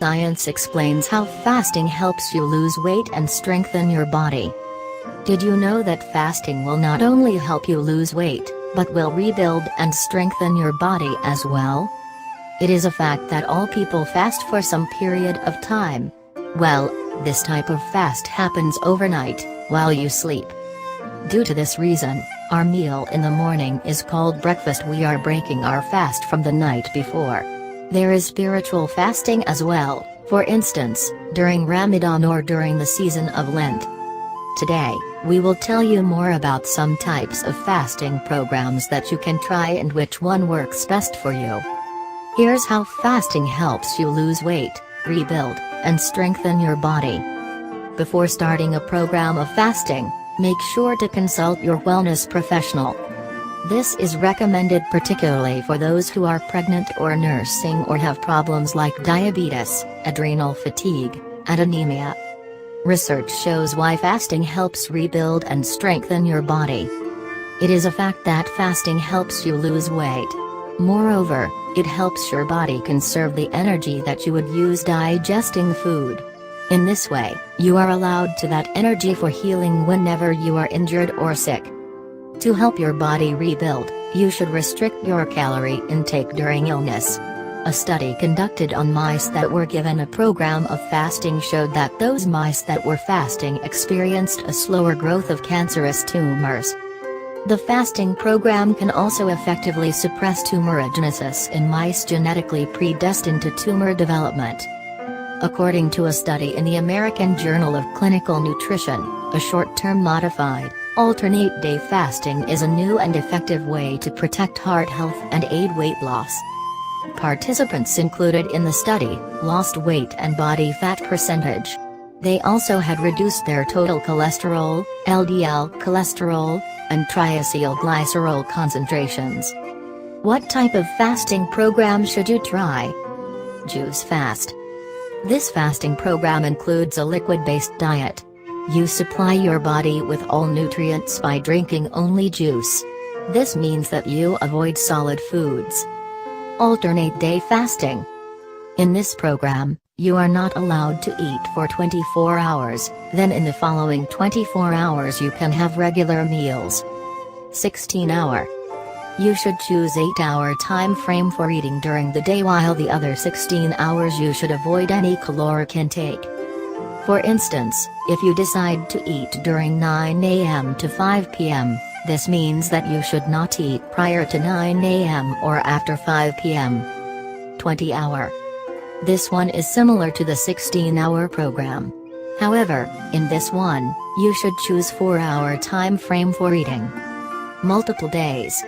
Science explains how fasting helps you lose weight and strengthen your body. Did you know that fasting will not only help you lose weight, but will rebuild and strengthen your body as well? It is a fact that all people fast for some period of time. Well, this type of fast happens overnight, while you sleep. Due to this reason, our meal in the morning is called breakfast. We are breaking our fast from the night before. There is spiritual fasting as well, for instance, during Ramadan or during the season of Lent. Today, we will tell you more about some types of fasting programs that you can try and which one works best for you. Here's how fasting helps you lose weight, rebuild, and strengthen your body. Before starting a program of fasting, make sure to consult your wellness professional. This is recommended particularly for those who are pregnant or nursing or have problems like diabetes, adrenal fatigue, and anemia. Research shows why fasting helps rebuild and strengthen your body. It is a fact that fasting helps you lose weight. Moreover, it helps your body conserve the energy that you would use digesting food. In this way, you are allowed to that energy for healing whenever you are injured or sick. To help your body rebuild, you should restrict your calorie intake during illness. A study conducted on mice that were given a program of fasting showed that those mice that were fasting experienced a slower growth of cancerous tumors. The fasting program can also effectively suppress tumorigenesis in mice genetically predestined to tumor development. According to a study in the American Journal of Clinical Nutrition, a short-term modified, alternate-day fasting is a new and effective way to protect heart health and aid weight loss. Participants included in the study lost weight and body fat percentage. They also had reduced their total cholesterol, LDL cholesterol, and triacylglycerol concentrations. What type of fasting program should you try? Juice fast. This fasting program includes a liquid-based diet. You supply your body with all nutrients by drinking only juice. This means that you avoid solid foods. Alternate-day fasting. In this program, you are not allowed to eat for 24 hours, then in the following 24 hours you can have regular meals. 16-hour. You should choose 8-hour time frame for eating during the day, while the other 16 hours you should avoid any caloric intake. For instance, if you decide to eat during 9 a.m. to 5 p.m., this means that you should not eat prior to 9 a.m. or after 5 p.m. 20-hour. This one is similar to the 16-hour program. However, in this one, you should choose 4-hour time frame for eating. Multiple days.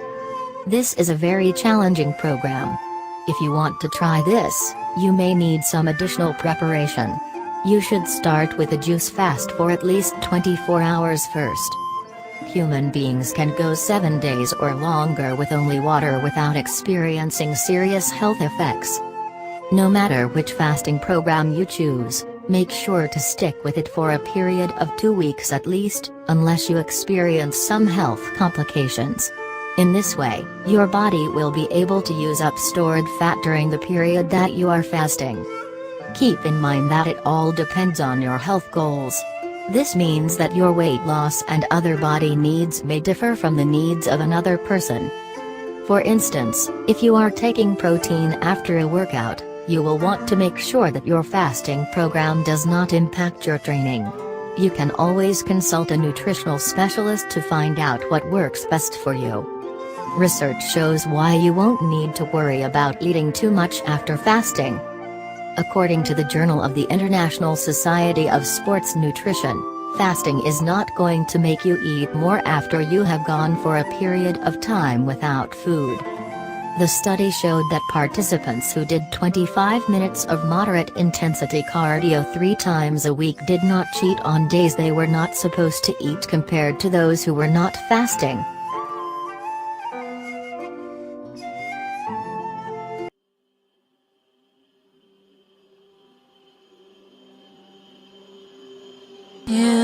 This is a very challenging program. If you want to try this, you may need some additional preparation. You should start with a juice fast for at least 24 hours first. Human beings can go 7 days or longer with only water without experiencing serious health effects. No matter which fasting program you choose, make sure to stick with it for a period of 2 weeks at least, unless you experience some health complications. In this way, your body will be able to use up stored fat during the period that you are fasting. Keep in mind that it all depends on your health goals. This means that your weight loss and other body needs may differ from the needs of another person. For instance, if you are taking protein after a workout, you will want to make sure that your fasting program does not impact your training. You can always consult a nutritional specialist to find out what works best for you. Research shows why you won't need to worry about eating too much after fasting. According to the Journal of the International Society of Sports Nutrition, fasting is not going to make you eat more after you have gone for a period of time without food. The study showed that participants who did 25 minutes of moderate intensity cardio 3 times a week did not cheat on days they were not supposed to eat compared to those who were not fasting. Yeah.